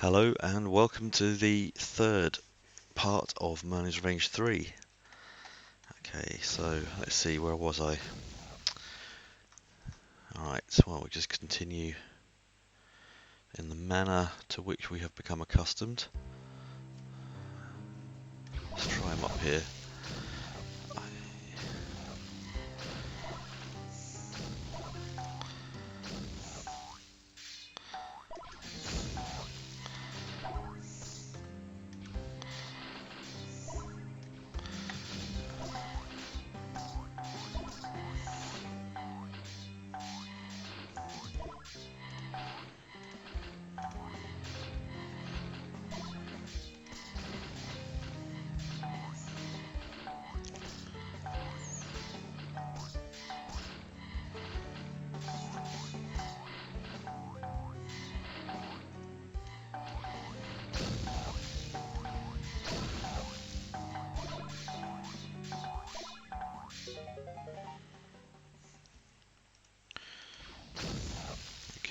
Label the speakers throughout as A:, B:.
A: Hello and welcome to the third part of Merlin's Revenge 3. Okay, so let's see, where was I? Alright, well we'll just continue in the manner to which we have become accustomed. Let's try him up here.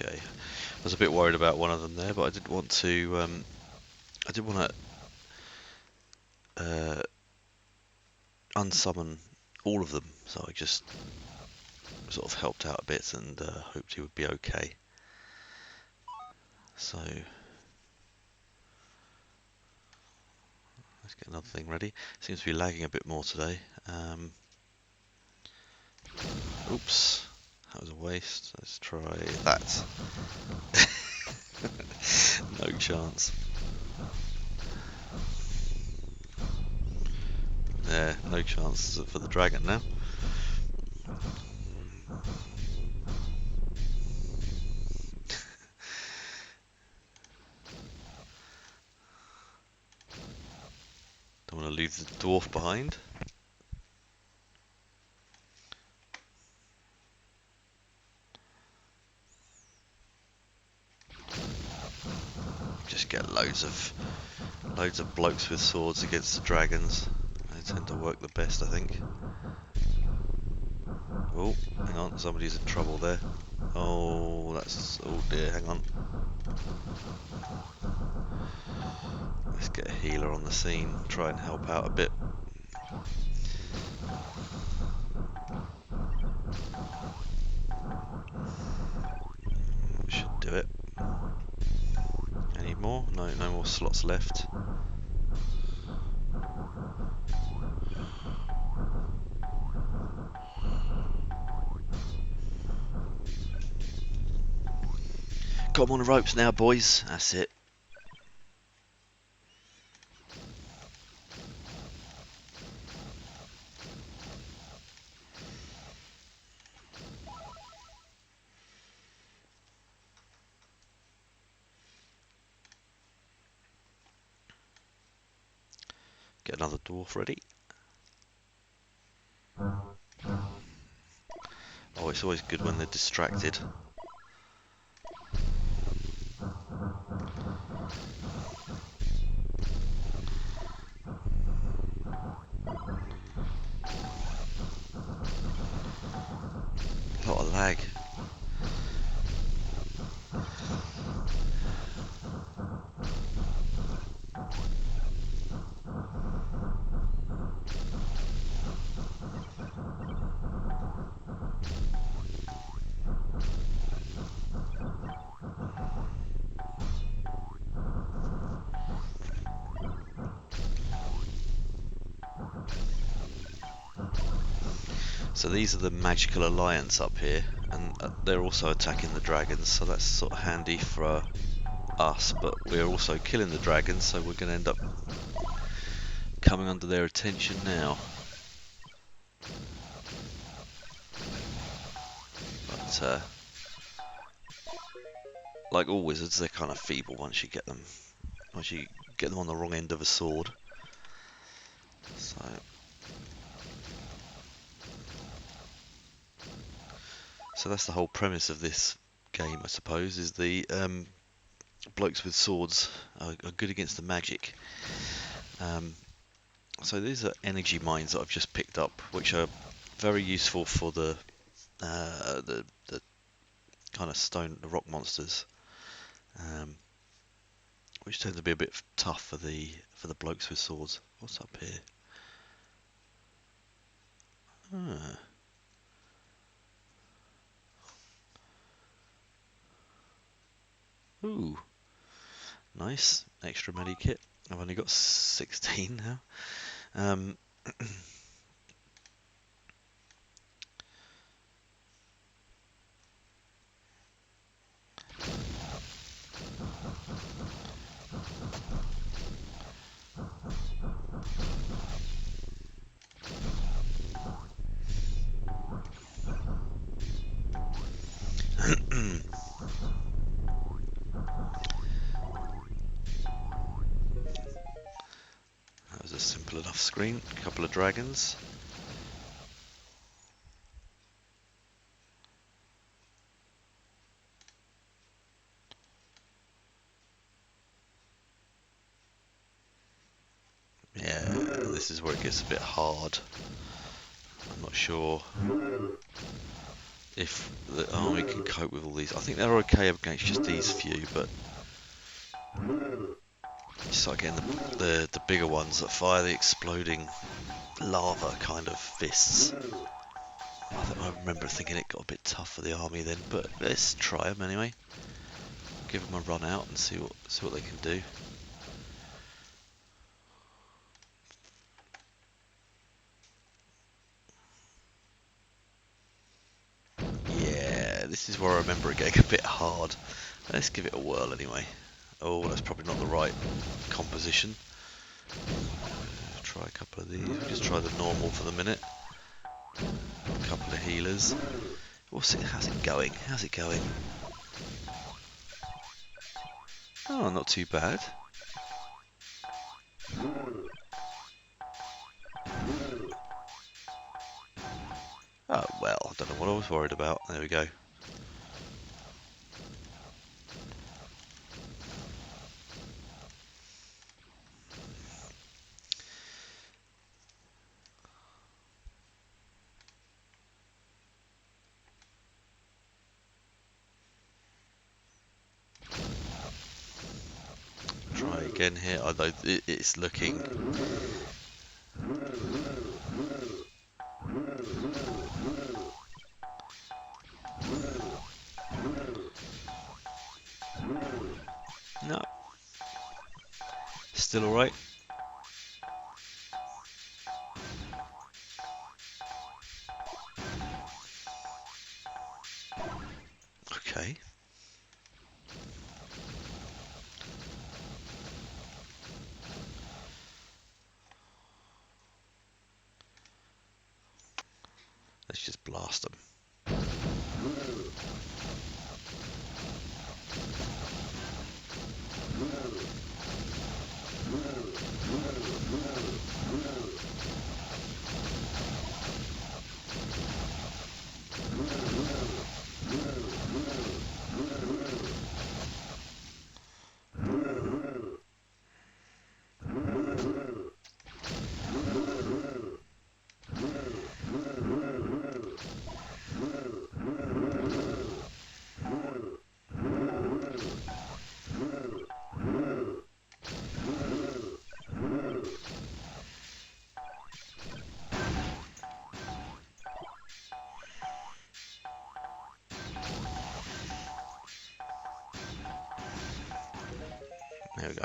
A: Okay, I was a bit worried about one of them there, but I did want to unsummon all of them, so I just sort of helped out a bit and hoped he would be okay. So let's get another thing ready. Seems to be lagging a bit more today. Oops, that was a waste. Let's try that. No chance. Yeah, no chance for the dragon now. Don't want to leave the dwarf behind. Just get loads of blokes with swords against the dragons. They tend to work the best, I think. Oh, hang on, somebody's in trouble there. Oh, oh dear, hang on. Let's get a healer on the scene, try and help out a bit. Should do it. Any more? No, no more slots left. Got them on the ropes now, boys. That's it. Get another dwarf ready. Oh, it's always good when they're distracted. A lot of lag. So these are the magical alliance up here, and they're also attacking the dragons, so that's sort of handy for us, but we're also killing the dragons, so we're going to end up coming under their attention now. But like all wizards, they're kind of feeble once you get them on the wrong end of a sword. So that's the whole premise of this game, I suppose, is the blokes with swords are good against the magic. So these are energy mines that I've just picked up, which are very useful for the kind of the rock monsters, which tend to be a bit tough for the blokes with swords. What's up here? Ah. Ooh, nice extra medikit. I've only got 16 now. That was a simple enough screen. A couple of dragons. Yeah, this is where it gets a bit hard. I'm not sure if the army can cope with all these. I think they're okay against just these few, but you start getting the bigger ones that fire the exploding lava kind of fists. I remember thinking it got a bit tough for the army then, but let's try them anyway. Give them a run out and see what they can do. Yeah, this is where I remember it getting a bit hard. Let's give it a whirl anyway. Oh, that's probably not the right composition. Try a couple of these. We'll just try the normal for the minute. A couple of healers. How's it going? How's it going? Oh, not too bad. Oh, well, I don't know what I was worried about. There we go. Try again here, although it's looking... No. Still alright. Okay. Let's just blast them. There we go.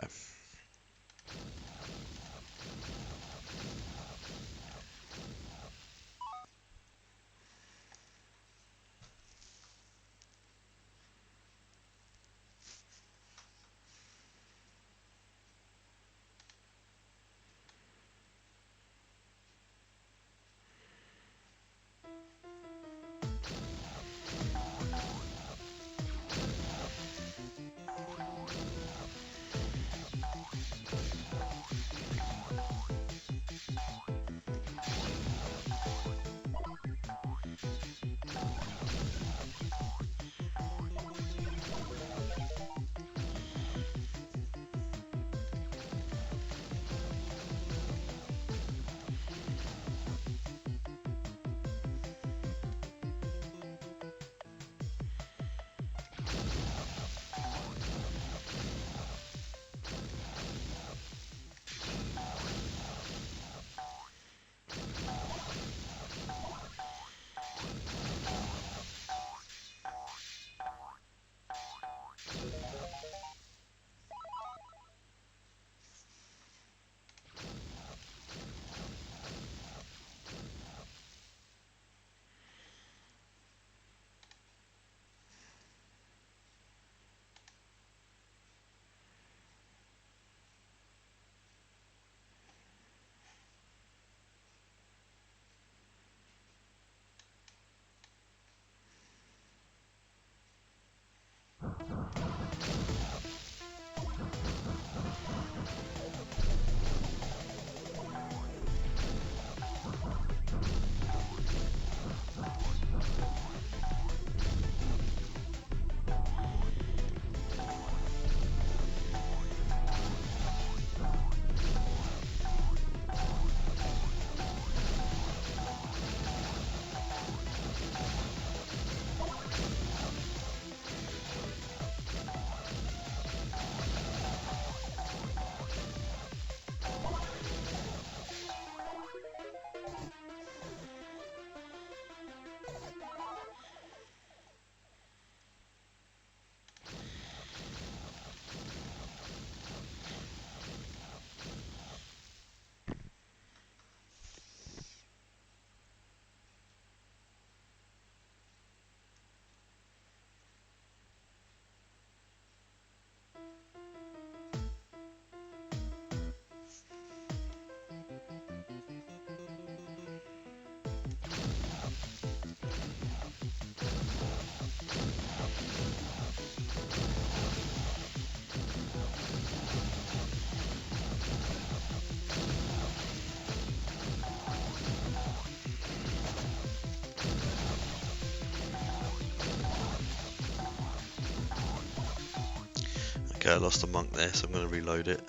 A: Okay, I lost a monk there, so I'm going to reload it.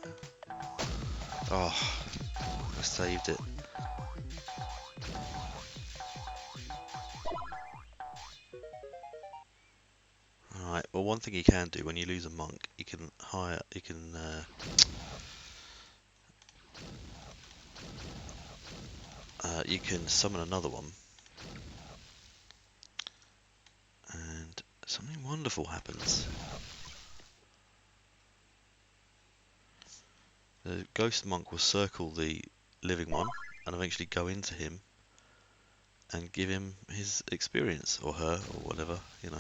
A: Oh, I saved it. Alright, well one thing you can do when you lose a monk, you can hire, you can summon another one, and something wonderful happens. The ghost monk will circle the living one and eventually go into him and give him his experience, or her, or whatever, you know.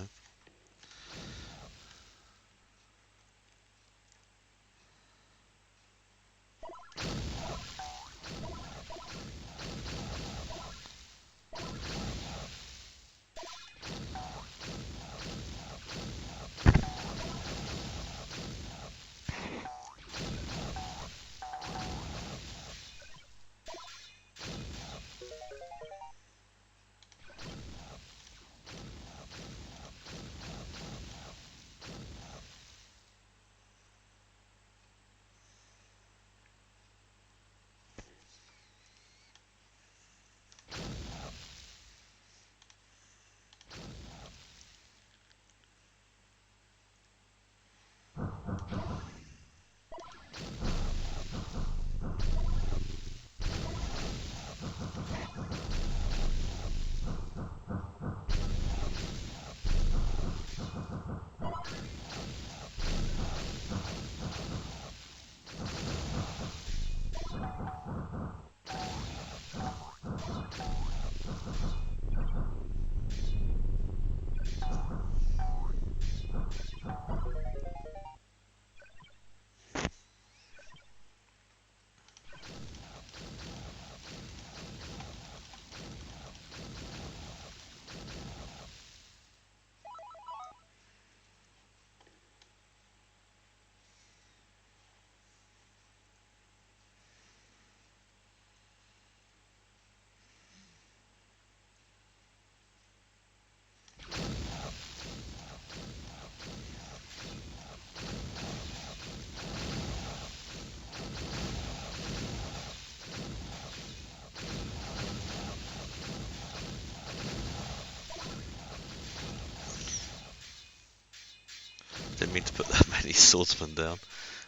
A: Didn't mean to put that many swordsmen down.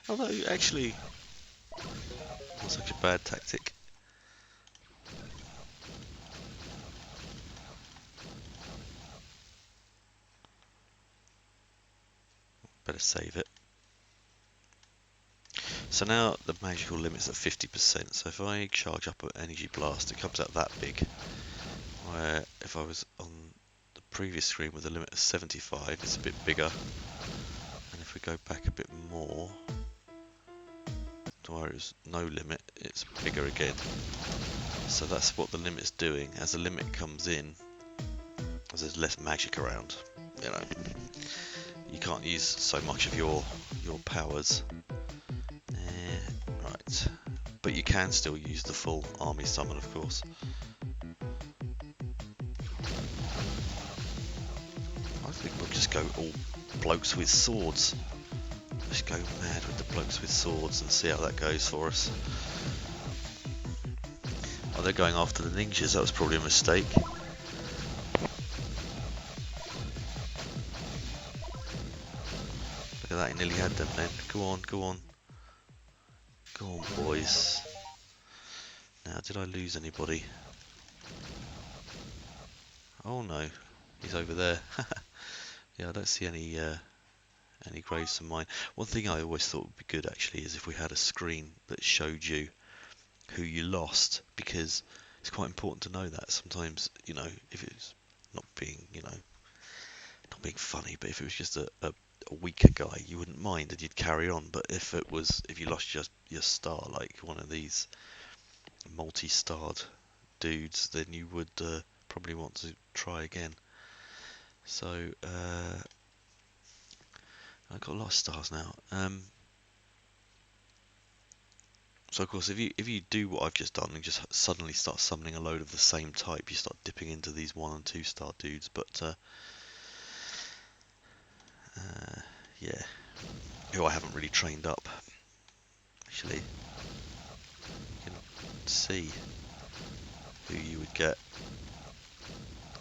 A: Although, actually, not such a bad tactic. Better save it. So now the magical limit's at 50%, so if I charge up an energy blast, it comes out that big. Where if I was on the previous screen with a limit of 75, it's a bit bigger. And if we go back a bit more, to where it's no limit, it's bigger again. So that's what the limit's doing. As the limit comes in, as there's less magic around, you know, you can't use so much of your powers. Right, but you can still use the full army summon, of course. I think we'll just go all blokes with swords. Just go mad with the blokes with swords and see how that goes for us. Oh, they're going after the ninjas. That was probably a mistake. Look at that, he nearly had them then. Go on, go on. Go on, boys. Now, did I lose anybody? Oh no, he's over there. Yeah, I don't see any graves of mine. One thing I always thought would be good actually is if we had a screen that showed you who you lost, because it's quite important to know that. Sometimes, you know, if it's not being, you know, not being funny, but if it was just a weaker guy, you wouldn't mind and you'd carry on. But if you lost your star, like one of these multi-starred dudes, then you would probably want to try again. So I've got a lot of stars now. So of course, if you do what I've just done and just suddenly start summoning a load of the same type, you start dipping into these 1 and 2 star dudes. But yeah, who I haven't really trained up. Actually, you can see who you would get.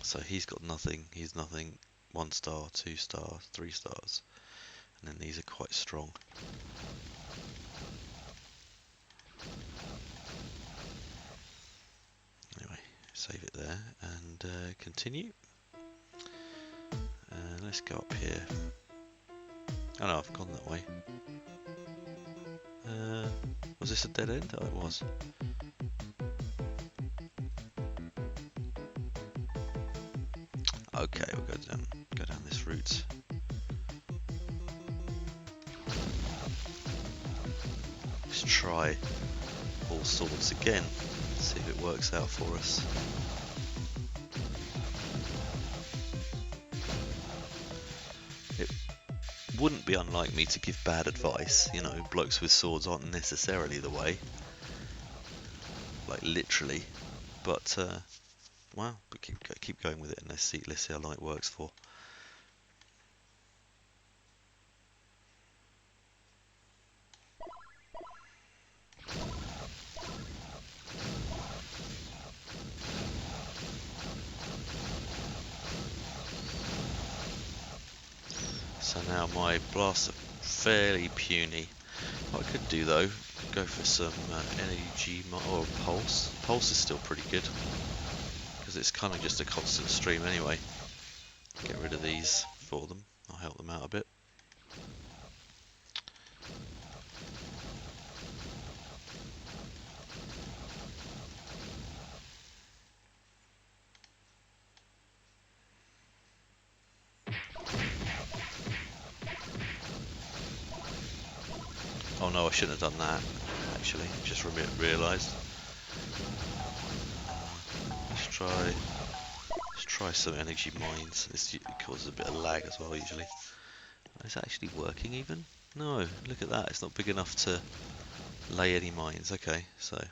A: So he's got nothing, he's nothing, 1 star, 2 stars, 3 stars, and then these are quite strong. Anyway, save it there and continue. And let's go up here. Oh no, I've gone that way. Was this a dead end? Oh, it was. Okay, we'll go down this route. Let's try all swords again. See if it works out for us. It wouldn't be unlike me to give bad advice. You know, blokes with swords aren't necessarily the way. Like literally, but well, we keep going with it, and let's see how long it works for. So now my blasts are fairly puny. What I could do though, go for some energy or pulse. Pulse is still pretty good because it's kind of just a constant stream anyway. Get rid of these for them. I'll help them out a bit. Oh no, I shouldn't have done that. Actually, just realised. Let's try some energy mines. This causes a bit of lag as well usually. Is it actually working even? No, look at that. It's not big enough to lay any mines. Okay, so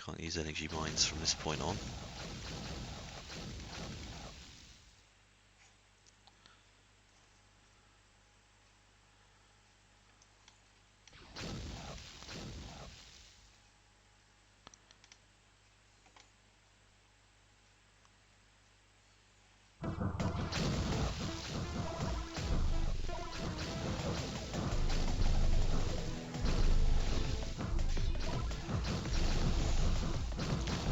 A: can't use energy mines from this point on.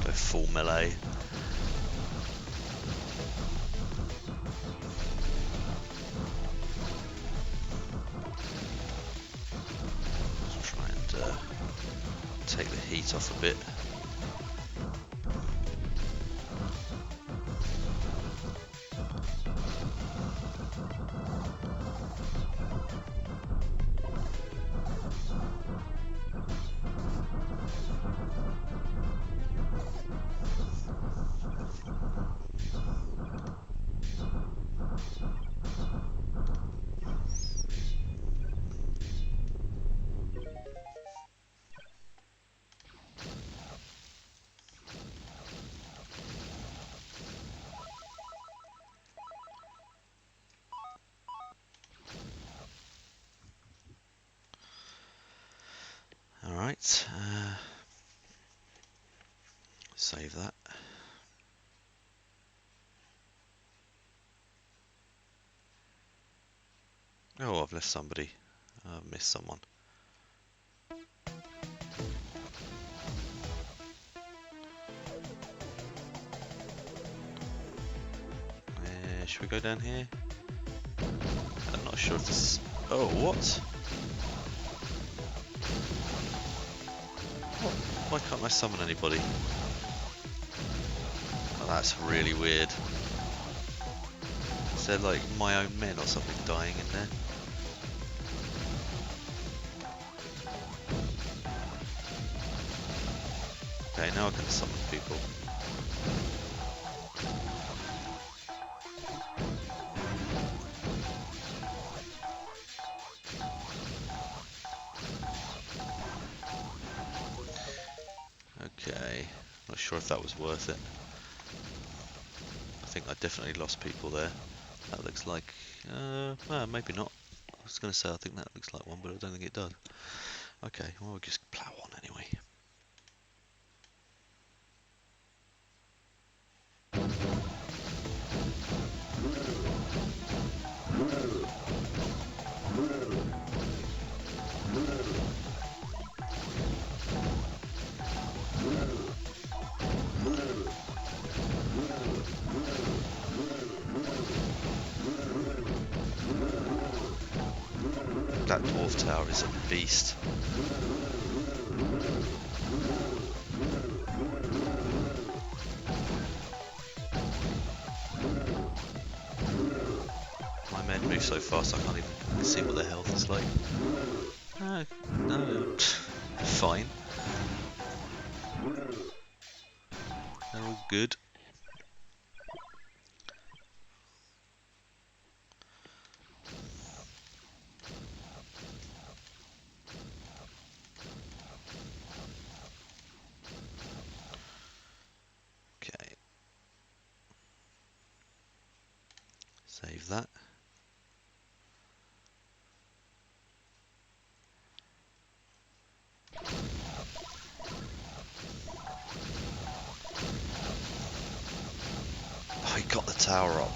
A: Go full melee. Let's try and take the heat off a bit. Alright, save that. Oh, I've left somebody. I've missed someone. Should we go down here? I'm not sure if this is... Oh, what? Why can't I summon anybody? Oh, that's really weird. Is there like my own men or something dying in there? Okay, now I can summon people. Okay, not sure if that was worth it. I think I definitely lost people there. That looks like, well, maybe not. was going to say I think that looks like one, but I don't think it does. Okay, well we'll just plough on anyway. That dwarf tower is a beast. My men move so fast I can't even see what their health is like. No, fine. They're all good. Okay. Save that. Oh, he got the tower up.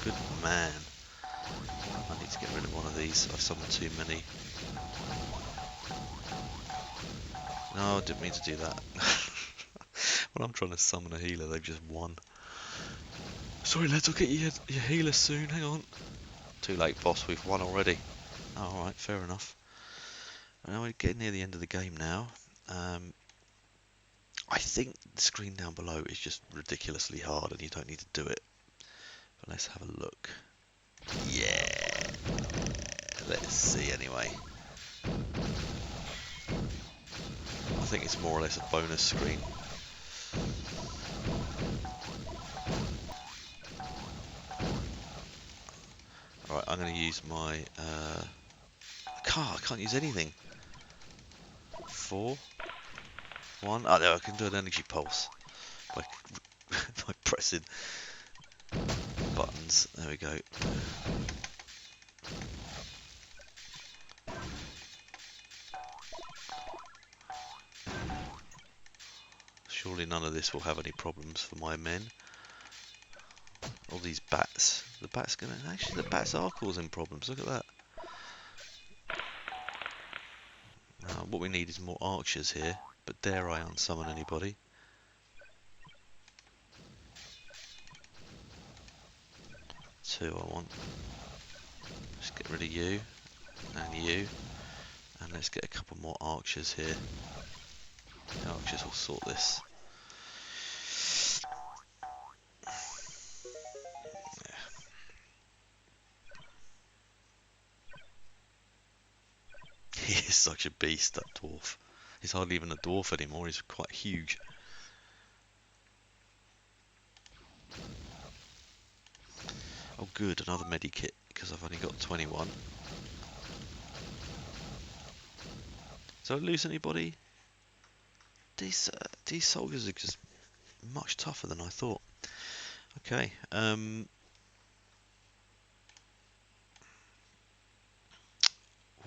A: Good man. I need to get rid of one of these. I've summoned too many. No, I didn't mean to do that. When I'm trying to summon a healer, they've just won. Sorry lads, I'll get you your healer soon, hang on. Too late boss, we've won already. Oh, alright, fair enough. Now we're getting near the end of the game now. I think the screen down below is just ridiculously hard and you don't need to do it. But let's have a look. Yeah, let's see anyway. I think it's more or less a bonus screen. Alright, I'm going to use my... I can't use anything. 4, 1... Oh, there, I can do an energy pulse by, by pressing buttons. There we go. Surely none of this will have any problems for my men. All these bats. The bats gonna... Actually, the bats are causing problems. Look at that. What we need is more archers here. But dare I unsummon anybody? Two I want. Let's get rid of you. And you. And let's get a couple more archers here. The archers will sort this. He is such a beast, that dwarf. He's hardly even a dwarf anymore, he's quite huge. Oh good, another medikit, because I've only got 21. Did I lose anybody? These soldiers are just much tougher than I thought. Okay,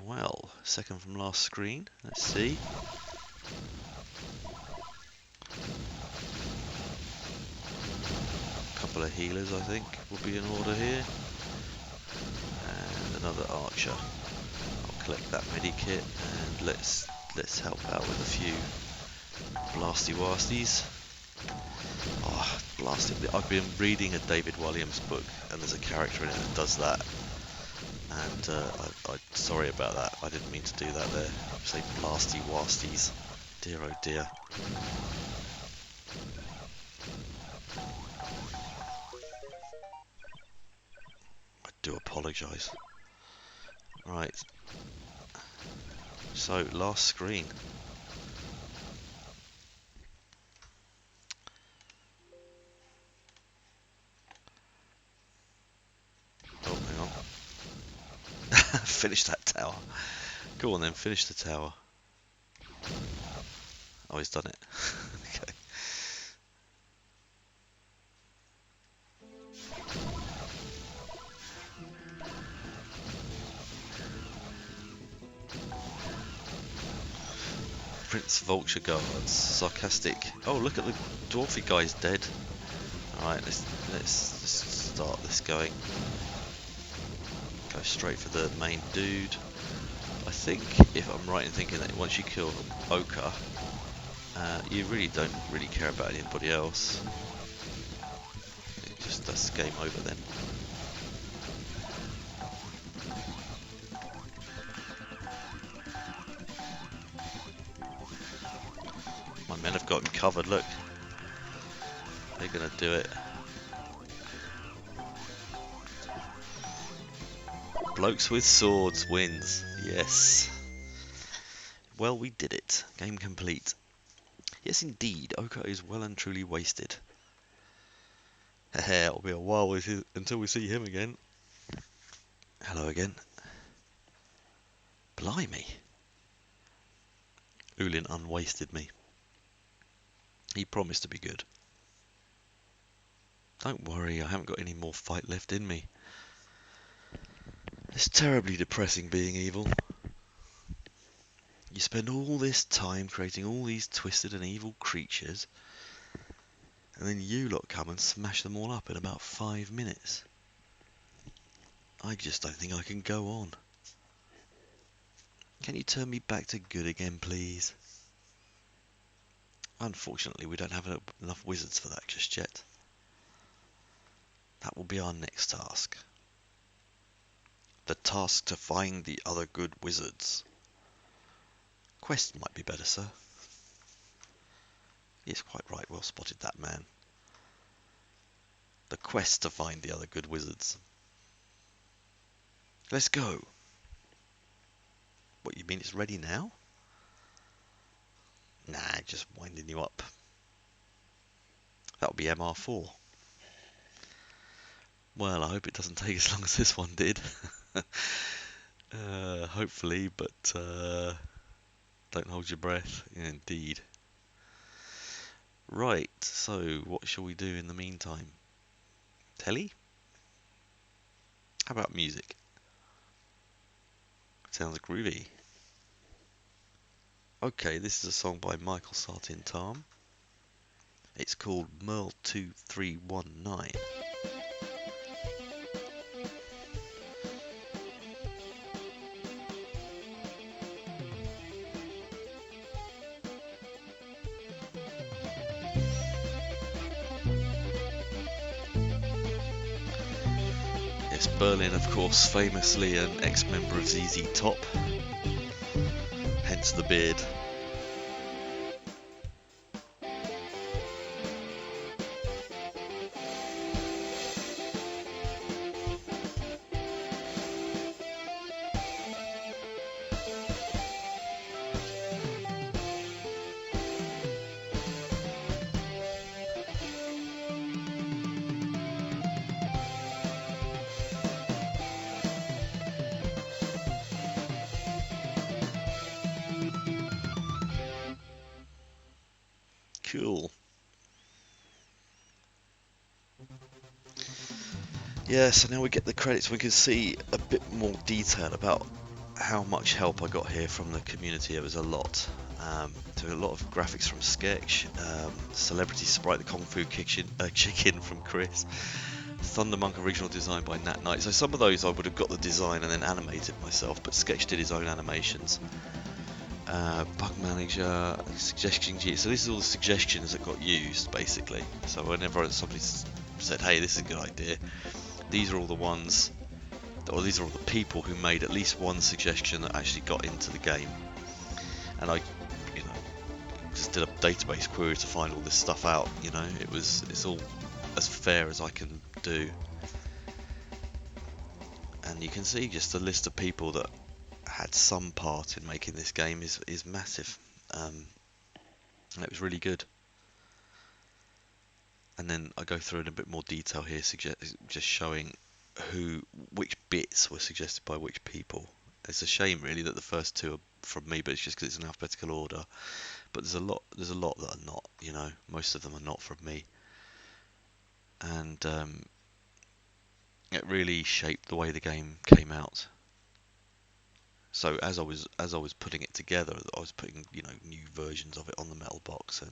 A: well, second from last screen, let's see. Couple of healers I think will be in order here. And another archer. I'll collect that medikit and let's help out with a few blasty wasties. Oh, blasting! I've been reading a David Williams book and there's a character in it that does that. And I'm sorry about that. I didn't mean to do that there. Say blasty wasties. Dear oh dear. I do apologise. Right. So, last screen. Oh, hang on. Finish that tower. Go on then, finish the tower. Oh, he's done it. Okay. Prince of Ochre guards, sarcastic. Oh, look at the dwarfy guy's dead. All right, let's just start this going. Go straight for the main dude. I think, if I'm right in thinking that once you kill Ochre, you really don't really care about anybody else. That's game over then. My men have got him covered, look. They're gonna do it. Blokes with swords wins. Yes. Well, we did it. Game complete. Yes, indeed. Ochre is well and truly wasted. Hehe, it'll be a while until we see him again. Hello again. Blimey. Ulin unwasted me. He promised to be good. Don't worry, I haven't got any more fight left in me. It's terribly depressing being evil. You spend all this time creating all these twisted and evil creatures, and then you lot come and smash them all up in about 5 minutes. I just don't think I can go on. Can you turn me back to good again, please? Unfortunately, we don't have enough wizards for that just yet. That will be our next task. The task to find the other good wizards. Quest might be better, sir. Yes, quite right. Well spotted, that man. The quest to find the other good wizards. Let's go. What, you mean it's ready now? Nah, just winding you up. That'll be MR4. Well, I hope it doesn't take as long as this one did. Hopefully, but don't hold your breath. Yeah, indeed. Right, so what shall we do in the meantime? Telly? How about music? Sounds groovy. Okay, this is a song by Michael Sartin-Tam. It's called Merl 2319. Yes, Merlin, of course, famously an ex-member of ZZ Top, hence the beard. Cool. Yeah, so now we get the credits. We can see a bit more detail about how much help I got here from the community. It was a lot. So a lot of graphics from Sketch, Celebrity Sprite, the Kung Fu Chicken from Chris, Thunder Monk original design by Nat Knight. So some of those I would have got the design and then animated myself, but Sketch did his own animations. Bug Manager, Suggestion G. So this is all the suggestions that got used, basically. So whenever somebody said, hey, this is a good idea, these are all the ones, or these are all the people who made at least one suggestion that actually got into the game. And I, just did a database query to find all this stuff out. It's all as fair as I can do. And you can see just the list of people that had some part in making this game is massive. And it was really good. And then I go through in a bit more detail here, just showing which bits were suggested by which people. It's a shame really that the first two are from me, but it's just because it's in alphabetical order. But there's a lot that are not. Most of them are not from me. And it really shaped the way the game came out. So as I was putting it together, I was putting new versions of it on the metal box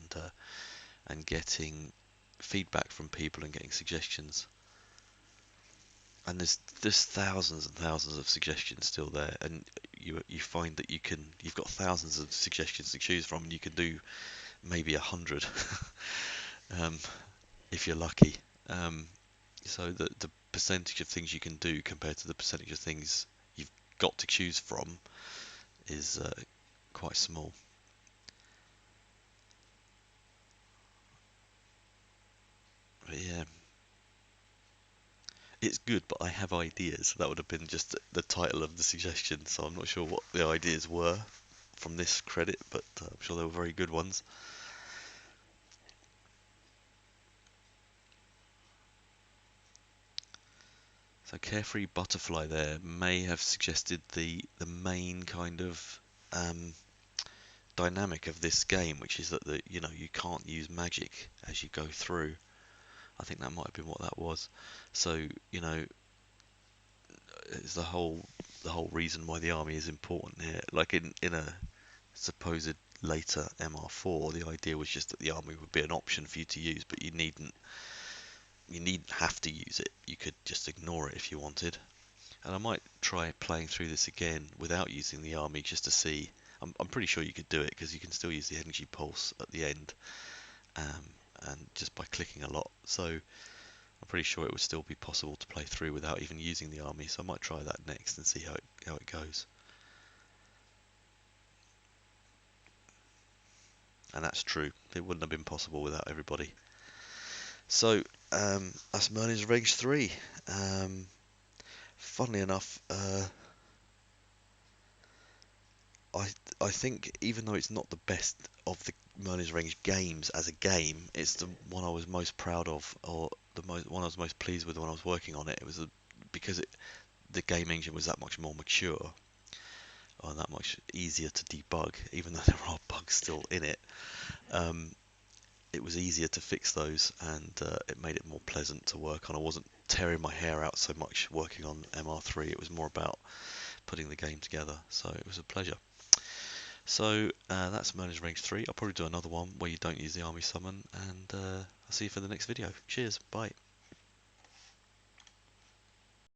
A: and getting feedback from people and getting suggestions. And there's thousands and thousands of suggestions still there, and you find that you've got thousands of suggestions to choose from, and you can do maybe 100 um, if you're lucky. Um, so the percentage of things you can do compared to the percentage of things you've got to choose from is quite small. But yeah, it's good, but I have ideas. That would have been just the title of the suggestion, so I'm not sure what the ideas were from this credit, but I'm sure they were very good ones. So Carefree Butterfly there may have suggested the main kind of um, dynamic of this game, which is that you can't use magic as you go through. I think that might have been what that was. So it's the whole reason why the army is important here. Like in a supposed later MR4, the idea was just that the army would be an option for you to use, but you needn't have to use it. You could just ignore it if you wanted. And I might try playing through this again without using the army just to see. I'm pretty sure you could do it because you can still use the energy pulse at the end, um, and just by clicking a lot. So I'm pretty sure it would still be possible to play through without even using the army. So I might try that next and see how it goes. And that's true. It wouldn't have been possible without everybody. So that's Merlin's Range 3. Um, Funnily enough, I I think even though it's not the best of the Merlin's Range games as a game, it's the one I was most proud of, or one I was most pleased with when I was working on it. It was because the game engine was that much more mature, or that much easier to debug, even though there are bugs still in it. Um, it was easier to fix those, and it made it more pleasant to work on. I wasn't tearing my hair out so much working on MR3. It was more about putting the game together, so it was a pleasure. So that's Merlin's Range 3. I'll probably do another one where you don't use the army summon, and I'll see you for the next video. Cheers, bye.